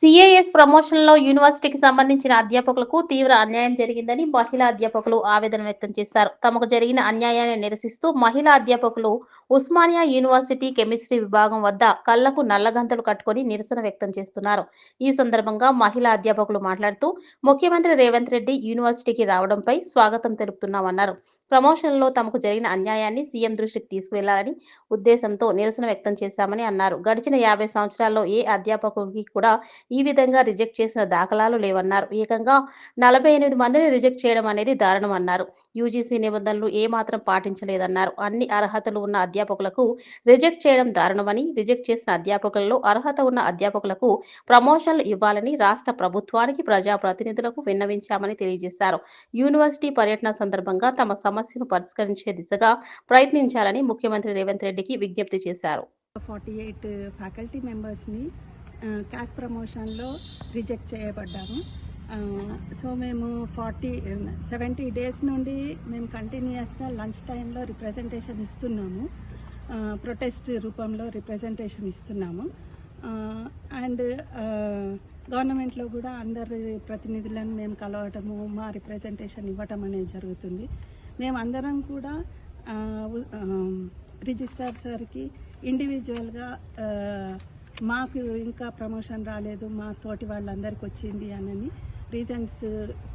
CAS ప్రమోషన్‌లో యూనివర్సిటీకి సంబంధించిన అధ్యాపకులకు తీవ్ర అన్యాయం జరిగిందని మహిళా అధ్యాపకులు ఆవేదన వ్యక్తం చేశారు. తమకు జరిగిన అన్యాయాన్ని నిరసిస్తూ మహిళా అధ్యాపకులు ఉస్మానియా యూనివర్సిటీ కెమిస్ట్రీ విభాగం వద్ద కళ్లకు నల్లగంతలు కట్టుకొని నిరసన వ్యక్తం చేస్తున్నారు. ఈ సందర్భంగా మహిళా అధ్యాపకులు మాట్లాడుతూ ముఖ్యమంత్రి రేవంత్ రెడ్డి యూనివర్సిటీకి రావడంపై స్వాగతం తెలుపుతున్నామన్నారు. ప్రమోషన్‌లో తమకు జరిగిన అన్యాయాన్ని సీఎం దృష్టికి తీసుకువెళ్లాలని ఉద్దేశంతో నిరసన వ్యక్తం చేశామని అన్నారు. గడిచిన 50 సంవత్సరాల్లో ఏ అధ్యాపకుడికి కూడా ఈ విధంగా రిజెక్ట్ చేసిన దాఖలాలు లేవన్నారు. ఏకంగా 48 మందిని రిజెక్ట్ చేయడం అనేది దారుణమన్నారు. యూజీసీ నిబంధనలు ఏమాత్రం పాటించలేదన్నారు. అన్ని అర్హతలు ఉన్న అధ్యాపకులకు రిజెక్ట్ చేయడం దారుణమని, రిజెక్ట్ చేసిన అధ్యాపకులలో అర్హత ఉన్న అధ్యాపకులకు ప్రమోషన్లు ఇవ్వాలని రాష్ట్ర ప్రభుత్వానికి, ప్రజాప్రతినిధులకు విన్నవించామని తెలియజేశారు. యూనివర్సిటీ పర్యటన సందర్భంగా తమ సమస్యను పరిష్కరించే దిశగా ప్రయత్నించాలని ముఖ్యమంత్రి రేవంత్ రెడ్డికి విజ్ఞప్తి చేశారు. 48 ఫ్యాకల్టీ మెంబర్స్ని క్యాస్ట్ ప్రమోషన్లో రిజెక్ట్ చేయబడ్డాము. సో మేము 70 డేస్ నుండి మేము కంటిన్యూస్గా లంచ్ టైంలో రిప్రజెంటేషన్ ఇస్తున్నాము, ప్రొటెస్ట్ రూపంలో రిప్రజెంటేషన్ ఇస్తున్నాము. అండ్ గవర్నమెంట్లో కూడా అందరి ప్రతినిధులను మేము కలవటము, మా రిప్రజెంటేషన్ ఇవ్వటం అనేది జరుగుతుంది. మేమందరం కూడా రిజిస్ట్రార్ సార్కి ఇండివిజువల్గా మాకు ఇంకా ప్రమోషన్ రాలేదు, మా తోటి వాళ్ళందరికీ వచ్చింది అని రీజన్స్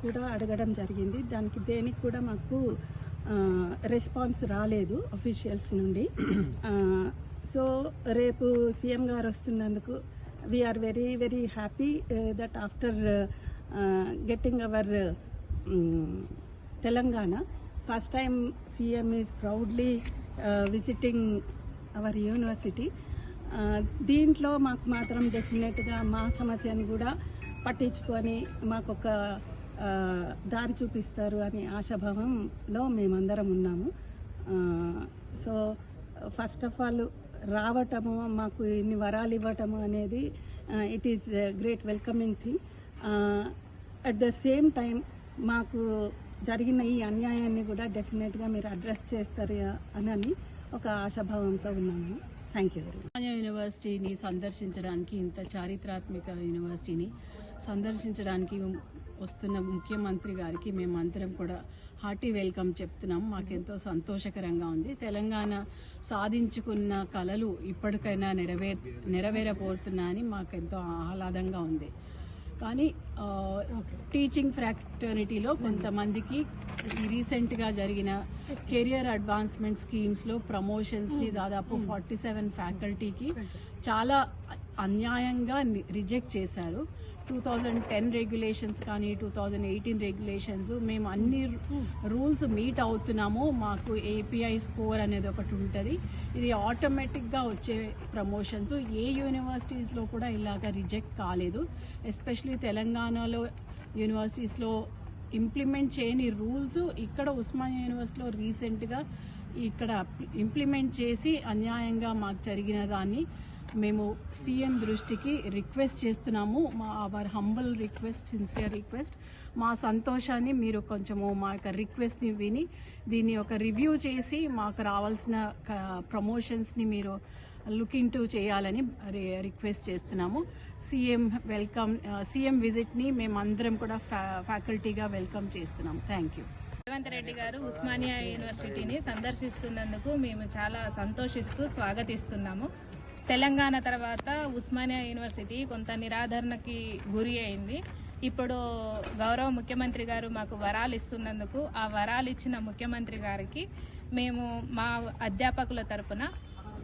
కూడా అడగడం జరిగింది. దేనికి కూడా మాకు రెస్పాన్స్ రాలేదు అఫీషియల్స్ నుండి. సో రేపు సీఎం గారు వస్తున్నందుకు we're very very happy that after getting our Telangana, first time CM is proudly visiting our university. దీంట్లో మాకు మాత్రం డెఫినెట్గా మా సమస్యని కూడా పట్టించుకొని మాకు ఒక దారి చూపిస్తారు అని ఆశాభావంలో మేమందరం ఉన్నాము. సో ఫస్ట్ ఆఫ్ ఆల్ రావటము, మాకు ఇన్ని వరాలు ఇవ్వటము అనేది it is great welcoming thing. At the same time మాకు జరిగిన ఈ అన్యాయాన్ని కూడా డెఫినెట్గా మీరు అడ్రస్ చేస్తారు అని ఒక ఆశాభావంతో ఉన్నాము. Thank you very much. యూనివర్సిటీని సందర్శించడానికి, ఇంత చారిత్రాత్మక యూనివర్సిటీని సందర్శించడానికి వస్తున్న ముఖ్యమంత్రి గారికి మేమందరం కూడా హార్టీ వెల్కమ్ చెప్తున్నాం. మాకెంతో సంతోషకరంగా ఉంది. తెలంగాణ సాధించుకున్న కలలు ఇప్పటికైనా నెరవేరబోతున్నాయని మాకెంతో ఆహ్లాదంగా ఉంది. కానీ టీచింగ్ ఫ్రాటర్నిటీలో కొంతమందికి రీసెంట్గా జరిగిన కెరియర్ అడ్వాన్స్మెంట్ స్కీమ్స్లో ప్రమోషన్స్ని దాదాపు 47 ఫ్యాకల్టీకి చాలా అన్యాయంగా రిజెక్ట్ చేశారు. 2010 రెగ్యులేషన్స్ కానీ 2018 రెగ్యులేషన్స్ మేము అన్ని రూల్స్ మీట్ అవుతున్నాము. మాకు ఏపీఐ స్కోర్ అనేది ఒకటి ఉంటుంది. ఇది ఆటోమేటిక్గా వచ్చే ప్రమోషన్స్. ఏ యూనివర్సిటీస్లో కూడా ఇలాగ రిజెక్ట్ కాలేదు. ఎస్పెషలీ తెలంగాణలో యూనివర్సిటీస్లో ఇంప్లిమెంట్ చేయని రూల్స్ ఇక్కడ ఉస్మానియా యూనివర్సిటీలో రీసెంట్గా ఇక్కడ ఇంప్లిమెంట్ చేసి అన్యాయంగా మాకు జరిగిన దాన్ని మేము సీఎం దృష్టికి రిక్వెస్ట్ చేస్తున్నాము. Our humble request, sincere request. మా సంతోషాన్ని మీరు కొంచెము మా యొక్క రిక్వెస్ట్ని విని దీన్ని ఒక రివ్యూ చేసి మాకు రావాల్సిన ప్రమోషన్స్ని మీరు లుకింగ్ టు చేయాలని రిక్వెస్ట్ చేస్తున్నాము. సీఎం విజిట్ని మేమందరం కూడా ఫ్యాకల్టీగా వెల్కమ్ చేస్తున్నాం. Thank you. రేవంత్ రెడ్డి గారు ఉస్మానియా యూనివర్సిటీని సందర్శిస్తున్నందుకు మేము చాలా సంతోషిస్తూ స్వాగతిస్తున్నాము. తెలంగాణ తర్వాత ఉస్మానియా యూనివర్సిటీ కొంత నిరాదరణకి గురి అయింది. ఇప్పుడు గౌరవ ముఖ్యమంత్రి గారు మాకు వరాలు ఇస్తున్నందుకు ఆ వరాలు ఇచ్చిన ముఖ్యమంత్రి గారికి మేము మా అధ్యాపకుల తరపున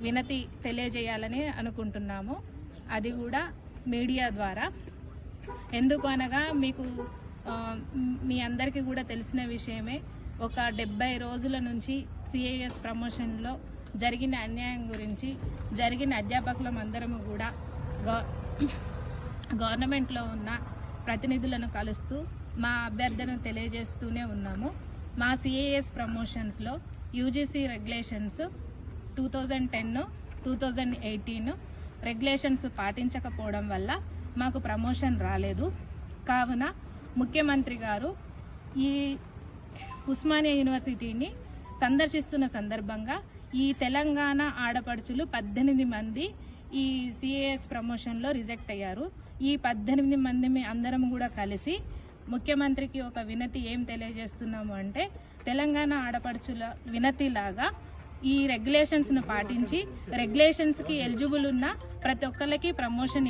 వినతి తెలియజేయాలని అనుకుంటున్నాము. అది కూడా మీడియా ద్వారా. ఎందుకు అనగా మీకు మీ అందరికీ కూడా తెలిసిన విషయమే, ఒక 70 రోజుల నుంచి సిఏఎస్ ప్రమోషన్లో జరిగిన అన్యాయం గురించి జరిగిన అధ్యాపకులం అందరము కూడా గవర్నమెంట్లో ఉన్న ప్రతినిధులను కలుస్తూ మా అభ్యర్థనను తెలియజేస్తూనే ఉన్నాము. మా సిఏఎస్ ప్రమోషన్స్లో యూజీసీ రెగ్యులేషన్స్ 2010, 2018 రెగ్యులేషన్స్ పాటించకపోవడం వల్ల మాకు ప్రమోషన్ రాలేదు. కావున ముఖ్యమంత్రి గారు ఈ ఉస్మానియా యూనివర్సిటీని సందర్శిస్తున్న సందర్భంగా ఈ తెలంగాణ ఆడపడుచులు 18 మంది ఈ సిఏఎస్ ప్రమోషన్లో రిజెక్ట్ అయ్యారు. ఈ 18 మంది అందరం కూడా కలిసి ముఖ్యమంత్రికి ఒక వినతి ఏం తెలియజేస్తున్నాము అంటే, తెలంగాణ ఆడపడుచుల వినతిలాగా ఈ రెగ్యులేషన్స్ను పాటించి రెగ్యులేషన్స్కి ఎలిజిబుల్ ఉన్న ప్రతి ఒక్కరికి ప్రమోషన్